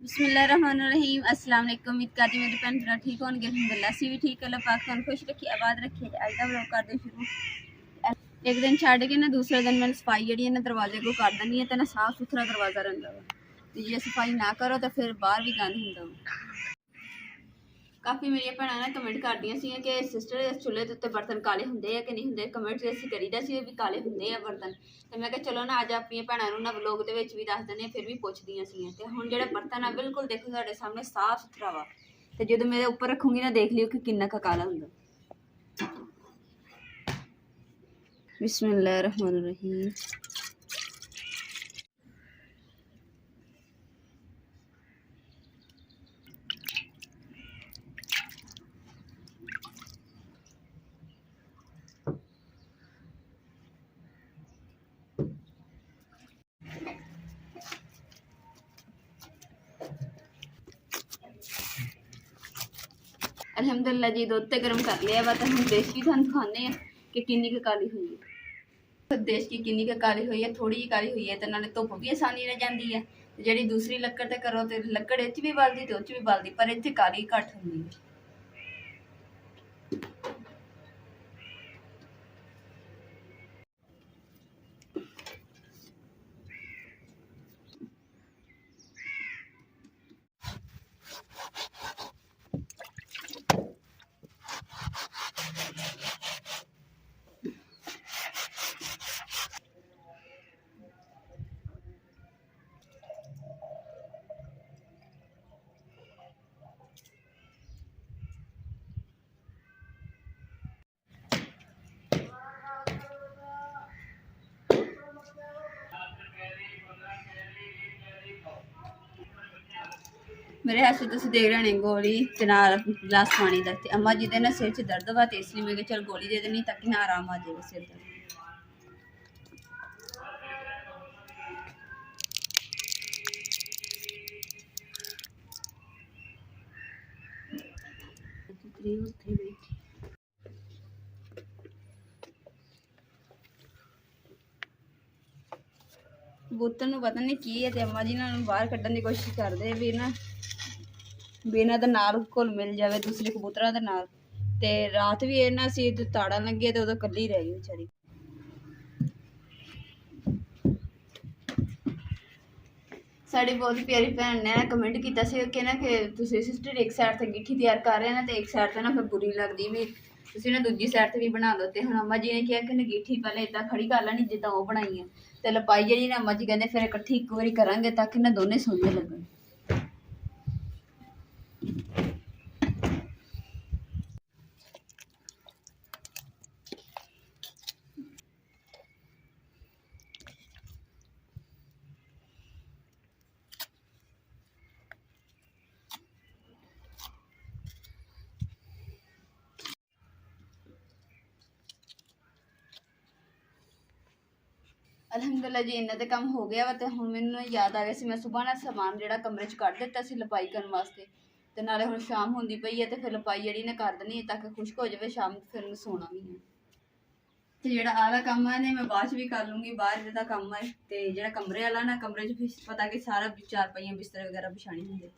बिस्मिल्लाहिर्रहमानिर्रहीम अस्सलाम वालेकुम। उम्मीद करती मेरे भैन भरा ठीक होंगे। अल्हम्दुलिल्लाह असी भी ठीक। अल्लाह पाक तुहानू खुश रखिए, आबाद रखिए। अज का व्लॉग कर दे शुरू। एक दिन छड़ के ना दूसरे दिन मैं सफाई जी दरवाजे को कर देनी है तो ना साफ सुथरा दरवाज़ा रहा वा। तो जे सफाई ना करो तो फिर बाहर भी गंद होंगे वा। काफ़ी मेरिया भैन ने कमेंट कर दी सी कि सिस्टर इस चुल्हे के उत्ते बर्तन काले होंगे कि नहीं होंगे। कमेंट असीं करीदा सी भी काले होंगे आ बर्तन। तो मैं चलो ना अज अपन भैनों ना व्लॉग के भी दस दें, फिर भी पुछदियाँ सी। तो हुण जिहड़ा बर्तन आ बिल्कुल देखो साडे सामने साफ सुथरा वा। तो जो मैं उपर रखूँगी ना देख लियो कि किन्ना का काला होंगे। बिस्मिल्लाहिर्रहमानिर्रहीम। अल्हम्दुलिल्लाह जी दुध तो गर्म कर लिया वा। तो हम देश की थानू दिखाने कि किन्नी क काली हुई है। देश की किन्नी क काली हुई है, थोड़ी जी काली हुई है। तो नाले धुप भी आसानी रह जाती है। जी दूसरी लक्कड़ ते करो तो लक्कड़ इच भी बलदी तो उच भी बलदी, पर इत्थे काली घट होंदी है। मेरे हाथ से तुम देख रहे हो गोली ते नाल गिलास पानी का। अम्मा जी के ना सिर च दर्द वा, तो इसलिए मैं चल गोली दे देनी ताकि ना आराम आ जाए सिर दर्द। कबूतर नूं पता नहीं की है, तो अम्मा जी ना बाहर कड्ढन की कोशिश करते भी ना भी इन्हां दे नाल घुल मिल जाए दूसरे कबूतरां दे नाल। ते रात भी इन्हां सी ताड़ा लगे तो उदों कल्ली रह गई बेचारी। साड़ी बहुत प्यारी भैन ने कमेंट किया कि ना कि तुसीं सिस्टर एक साइड से गिट्ठी तैयार कर रहे हैं ना, तो एक साइड से ना फिर बुरी लगती भी तुसीं ना दूजी साइड से भी बना दो। तो हुण अम्मा जी ने कहा कि गिट्ठी पहले इदां खड़ी कर लैनी जिद्दां वो बनाई है, तो लपाई जी ना अम्मा जी कहते फिर इकट्ठी एक बारी करांगे ताकि ना दोनों सोहने लगन। अलहमदुल्ला जी इन्ना तो काम हो गया वा। तो हुण मैनूं याद आ गया सी, मैं सुबह ना समान जिहड़ा कमरे च कढ दित्ता सी लपाई करन वास्ते। ते नाले हुण शाम होंदी पई है, तो फिर लपाई जिहड़ी ना कर देनी है ताकि खुश्क हो जाए शाम फिर मैं सोना भी है। ते जिहड़ा आला कम्म है मैं बाद च भी कर लूँगी, बाहर दा कम्म है। ते जिहड़ा कमरे वाला ना कमरे च फिर पता कि सारा चारपाइयां बिस्तर वगैरह बिछाने होंदे।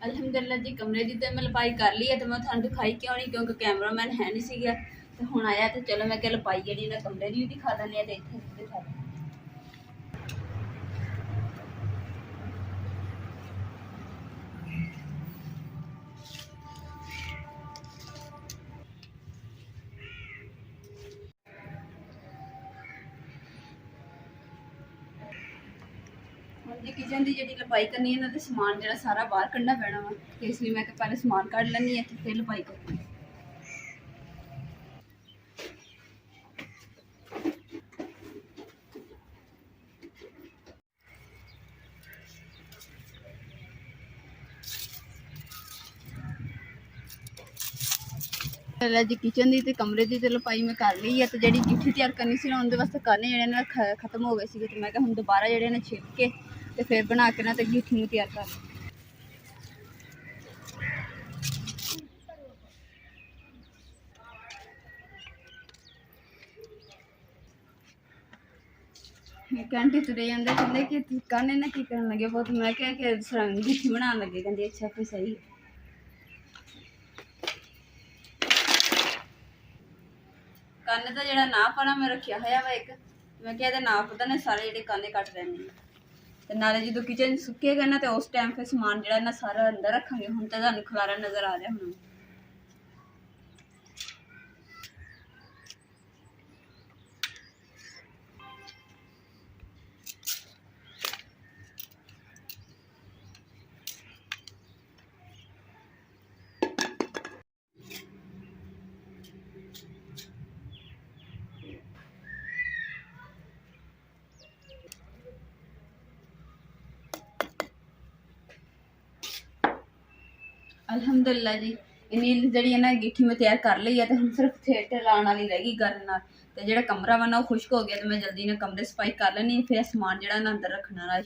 अलहमदुलिल्ला जी कमरे की तो मैं लपाई कर ली है। तो मैं तुहानूं दिखाई क्यों नहीं, क्योंकि कैमरामैन है नहीं सीगा। तो हुण आया तो चलो मैं क्या लपाई जी ना कमरे की भी दिखा दें तो इत्थे भी दिखा दें। जी किचन की जी लपाई करनी है ना, तो समान जो सारा बाहर कढ़ना पैना वा। तो इसलिए मैं पहले समान कढ़ लैनी है फिर लपाई करनी। जी किचन की कमरे की तो लपाई मैं कर ली है। तो जी गिट्ठी तैयार करनी सी ना उनके वास्ते करने जो खत्म हो गए थे। तो मैं हम दोबारा जो छिप के तो फिर बना के ना तो गिट्ठी में तैयार कर। एक आंटी तुरे जाते कहते कि काने ना की करन लगे बहुत, मैं क्या कि गिट्ठी बनाने लगे, कहते अच्छा फिर सही है। ਕੰਨ ਦਾ ਜਿਹੜਾ ਨਾਪ ਵਾਲਾ ਮੈਂ ਰੱਖਿਆ ਹੋਇਆ ਵਾ ਇੱਕ, ਮੈਂ ਕਿਹਾ ਇਹਦਾ ਨਾਪ ਪਤਾ ਨੇ ਸਾਰੇ ਜਿਹੜੇ ਕੰਨੇ ਕੱਟ ਲੈਣੇ ਆ, ਤੇ ਨਾਲੇ ਜਦੋਂ ਕਿਚਨ ਸੁੱਕੇਗਾ ਨਾ ਤੇ ਉਸ ਟਾਈਮ ਫਿਰ ਸਮਾਨ ਜਿਹੜਾ ਨਾ ਸਾਰਾ ਅੰਦਰ ਰੱਖਾਂਗੇ। ਹੁਣ ਤਾਂ ਤੁਹਾਨੂੰ ਖਲਾਰਾ ਨਜ਼ਰ ਆ ਰਿਹਾ ਹੁਣ। ਅਲਹਮਦੁਲਿਲਾ ਜੀ ਇੰਨੀ ਜਿਹੜੀ ਹੈ ਨਾ ਗਿੱਠੀ ਮੈਂ ਤਿਆਰ ਕਰ ਲਈ ਹੈ, ਤੇ ਹੁਣ ਸਿਰਫ ਥੀਏਟਰ ਲਾਉਣ ਵਾਲੀ ਰਹਿ ਗਈ ਕਰਨ ਨਾਲ। ਤੇ ਜਿਹੜਾ ਕਮਰਾ ਵਾ ਨਾ ਉਹ ਖੁਸ਼ਕ ਹੋ ਗਿਆ, ਤੇ ਮੈਂ ਜਲਦੀ ਨਾਲ ਕਮਰੇ ਸਫਾਈ ਕਰ ਲੈਣੀ, ਫਿਰ ਸਮਾਨ ਜਿਹੜਾ ਨਾ ਅੰਦਰ ਰੱਖਣਾ ਨਾਲ।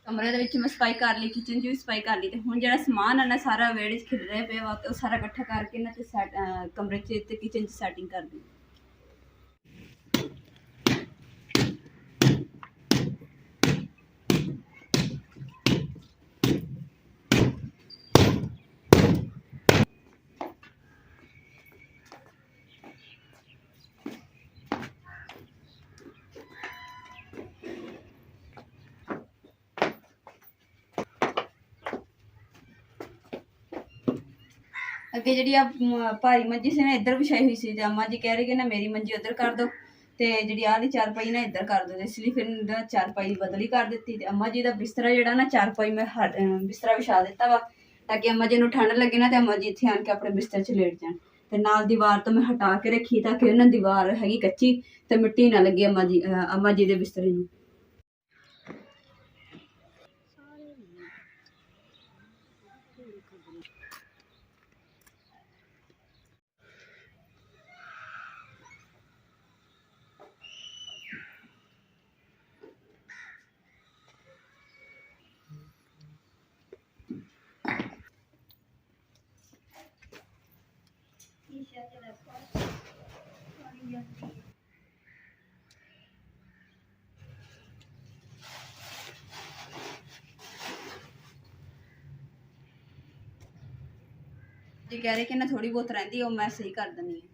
कमरे ਦੇ ਵਿੱਚ ਮੈਂ ਸਫਾਈ ਕਰ ਲਈ, ਕਿਚਨ 'ਚ ਵੀ ਸਫਾਈ ਕਰ ਲਈ, ਤੇ ਹੁਣ ਜਿਹੜਾ ਸਮਾਨ ਹੈ ਨਾ ਸਾਰਾ ਵਿਹੜੇ 'ਚ ਖਿਲ ਰਿਹਾ ਪਿਆ ਵਾ, ਤੇ ਉਹ ਸਾਰਾ ਇਕੱਠਾ ਕਰਕੇ ਨਾ ਤੇ ਕਮਰੇ 'ਚ ਤੇ ਕਿਚਨ 'ਚ ਸੈਟਿੰਗ ਕਰ ਦੀ। ਅੱਗੇ ਜਿਹੜੀ ਆ ਭਾਰੀ ਮੰਜੀ ਸੀ ਨਾ ਇੱਧਰ ਵਿਛਾਈ ਹੋਈ ਸੀ, ਤੇ ਅੰਮਾ ਜੀ ਕਹਿ ਰਹੇ ਕਿ ਨਾ ਮੇਰੀ ਮੰਜੀ ਉੱਧਰ ਕਰ ਦਿਓ, ਤੇ ਜਿਹੜੀ ਆਹ ਦੀ ਚਾਰਪਾਈ ਨਾ ਇੱਧਰ ਕਰ ਦਿਓ। ਇਸ ਲਈ ਫਿਰ ਚਾਰਪਾਈ ਬਦਲੀ ਕਰ ਦਿੱਤੀ, ਤੇ ਅੰਮਾ ਜੀ ਦਾ ਬਿਸਤਰਾ ਜਿਹੜਾ ਨਾ ਚਾਰਪਾਈ ਮੈਂ ਬਿਸਤਰਾ ਵਿਛਾ ਦਿੱਤਾ ਵਾ, ਤਾਂ ਕਿ ਅੰਮਾ ਜੀ ਨੂੰ ਠੰਡ ਲੱਗੇ ਨਾ ਤੇ ਅੰਮਾ ਜੀ ਇੱਥੇ ਆਣ ਕੇ ਆਪਣੇ ਬਿਸਤਰ 'ਚ ਲੇਟ ਜਾਣ। ਤੇ ਨਾਲ ਦੀਵਾਰ ਤੋਂ ਮੈਂ ਹਟਾ ਕੇ ਰੱਖੀ ਤਾਂ ਕਿ ਉਹਨਾਂ ਦੀਵਾਰ ਹੈਗੀ ਕੱਚੀ ਤੇ ਮਿੱਟੀ ਨਾ ਲੱਗੇ ਅੰਮਾ ਜੀ ਦੇ ਬਿਸਤਰੇ ਨੂੰ। जी कह रहे कि ना थोड़ी बहुत रहती है, वो मैं सही कर देनी है।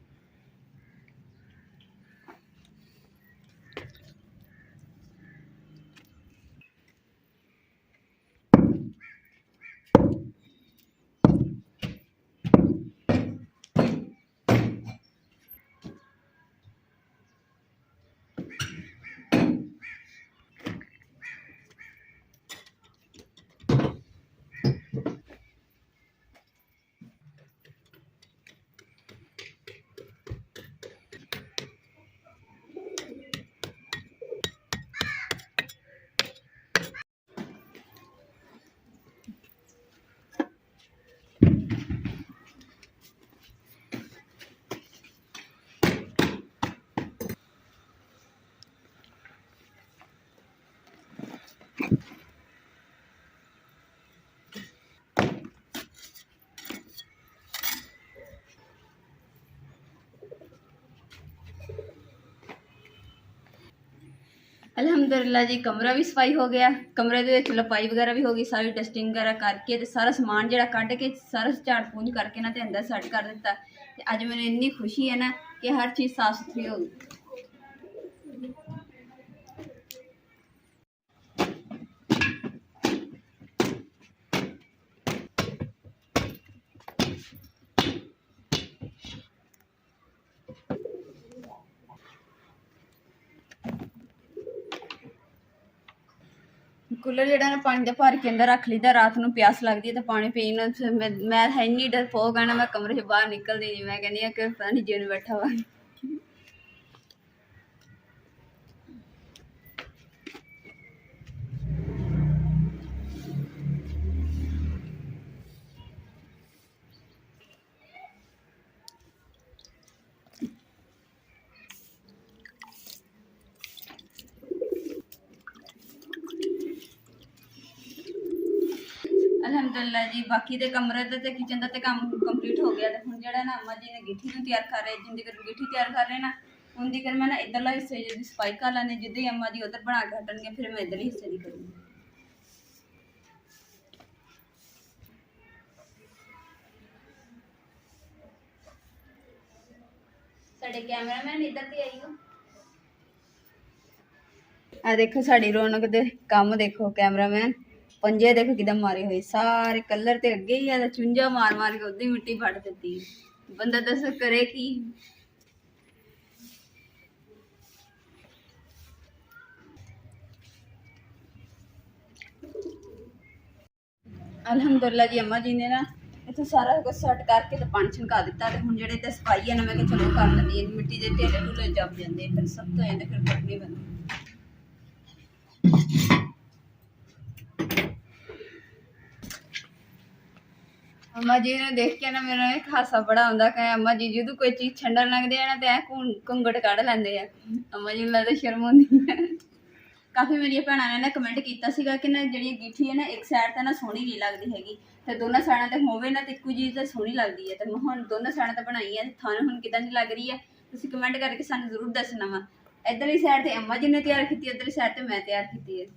अलहमदुलिल्लाह जी कमरा भी सफाई हो गया, कमरे ਦੇ ਵਿੱਚ ਲਪਾਈ ਵਗੈਰਾ ਵੀ ਹੋ ਗਈ, ਸਾਰੀ ਡਸਟਿੰਗ ਵਗੈਰਾ ਕਰਕੇ ਤੇ ਸਾਰਾ ਸਮਾਨ ਜਿਹੜਾ ਕੱਢ ਕੇ ਸਾਰਾ ਝਾੜ ਪੂੰਝ ਕਰਕੇ ਨਾ ਤੇ ਅੰਦਰ ਸੈੱਟ ਕਰ ਦਿੱਤਾ। ਤੇ ਅੱਜ ਮੈਨੂੰ ਇੰਨੀ ਖੁਸ਼ੀ ਹੈ ਨਾ ਕਿ ਹਰ ਚੀਜ਼ ਸਾਫ਼ ਸੁਥਰੀ ਹੋ ਗਈ। कूलर जो ना पानी का भर के अंदर रख लीता, रात को प्यास लगती है तो पानी पीन मैं है इन्नी डरपोक है ना, मैं कमरे से बाहर निकलती नहीं, मैं कहनी कि पता नहीं जिन बैठा हुआ। ਅਲਹਮਦੁਲਿਲਾ ਜੀ ਬਾਕੀ ਦੇ ਕਮਰੇ ਦਾ ਤੇ ਕਿਚਨ ਦਾ ਤੇ ਕੰਮ ਕੰਪਲੀਟ ਹੋ ਗਿਆ ਤੇ ਹੁਣ ਜਿਹੜਾ ਨਾ ਅੰਮਾ ਜੀ ਨੇ ਗਿੱਠੀ ਨੂੰ ਤਿਆਰ ਕਰ ਰਹੇ ਜਿੰਦੀ ਕਰ ਗਿੱਠੀ ਤਿਆਰ ਕਰ ਰਹੇ ਨਾ ਉਹਦੀ ਕਰ ਮੈਂ ਨਾ ਇਧਰਲਾ ਹਿੱਸੇ ਜਿਹਦੀ ਸਫਾਈ ਕਰ ਲੈਣੇ ਜਿੱਦਾਂ ਹੀ ਅੰਮਾ ਜੀ ਉਧਰ ਬਣਾ ਕੇ ਹਟਣਗੇ ਫਿਰ ਮੈਂ ਇਧਰਲੇ ਹਿੱਸੇ ਦੀ ਕਰੂੰਗੀ। ਸਾਡੇ ਕੈਮਰਾਮੈਨ ਇੱਧਰ ਤੇ ਆਈ ਹੋ ਆ ਦੇਖੋ ਸਾਡੀ ਰੌਣਕ ਦੇ ਕੰਮ ਦੇਖੋ ਕੈਮਰਾਮੈਨ पंजे देखो किदा मारे हुए सारे कलर ते अगे ही चुंजा मार मार के उदी मिट्टी फट देती बंदा दस करे की। अल्हम्दुलिल्लाह जी अम्मा जी ने ना इत्थे सारा कुछ सैट करके तो पानी छनका दिता ते हुण जेहड़े ते सफाई है ना मैं कहा चलो कर लैंदी मिट्टी दे ढेले ढूले जम जांदे फिर सब तो जांदे फिर कटने पैंदा। अम्मा जी ने देख के ना मेरा एक हासा बड़ा आंदा कि अम्मा जी जो कोई चीज़ छंडन लगते हैं ना तो घूंघट कढ़ लेंदे आ। अम्मा जी लगता शर्म आती है। काफ़ी मेरी भैनों ने ना कमेंट किया कि ना जी गिठी है ना एक साइड तो ना सोहनी नहीं लगती हैगी तो दोनों साइडों से होवे ना तो एक चीज़ तो सोहनी लगती है तो मैं हम दोनों साइडों तो बनाई है थानू हम किदां दी लग रही है तुसीं कमेंट करके सानू जरूर दसना वा। इधरली साइड तो अम्मा जी ने तैयार की उधरली साइड तो मैं तैयार की है।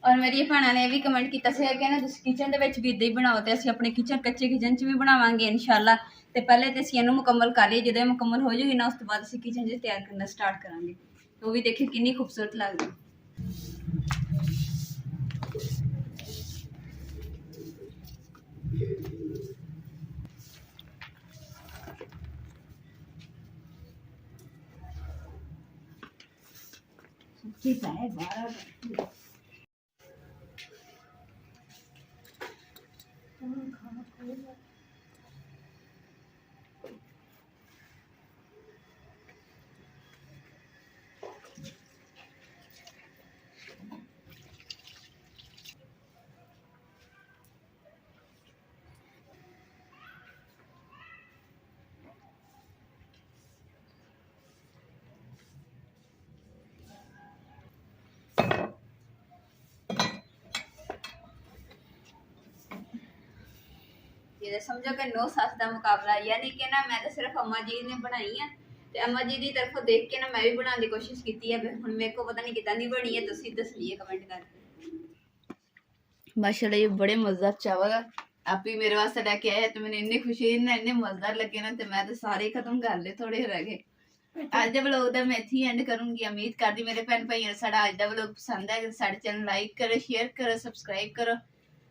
और मेरी भैनों ने भी कमेंट किया कि ना किचन के भी इदा ही बनाओ तो असं अपने किचन कच्चे किचन भी बनावांगे इंशाअल्लाह। तो पहले तो असं इनू मुकम्मल कर लीए जो मुकम्मल हो जाएगी ना उस तो बाद असं किचन तैयार करना स्टार्ट करांगे तो भी देखिए कितनी खूबसूरत लगती। ठीक है 12 ये समझो कि 9 सस का मुकाबला यानी कि ना मैं तो सिर्फ अम्मा जी ने बनाई है तो अम्मा जी की तरफों देख के ना मैं भी बनाने की कोशिश की है हुण मेरे को पता नहीं कितना नहीं बनी है तुसीं दसिए कमेंट करके। माशाल्लाह ये बड़े मजेदार चावल आप ही मेरे वास्ते लैके आए तो मैंने इन्नी खुशी ना इन्ने मजेदार लगे ना तो मैं तो सारे खत्म कर ले थोड़े रह गए। अज दे व्लॉग दा मैं इत्थे एंड करूंगी। उम्मीद करदी मेरे भैन भाइयों साडा अज दा व्लॉग पसंद है साडे चैनल लाइक करो शेयर करो सबसक्राइब करो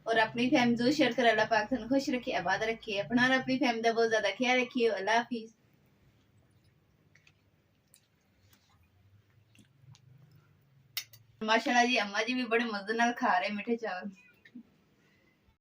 और अपनी फैमिली जरूर शेयर करो। अल्लाह पाक तुहानू खुश रखे आबाद रखे अपना और अपनी फैमिली का बहुत ज्यादा ख्याल रखिए। अल्लाह हाफिज। माशाल्लाह जी अम्मा जी भी बड़े मजे नाल खा रहे मीठे चावल।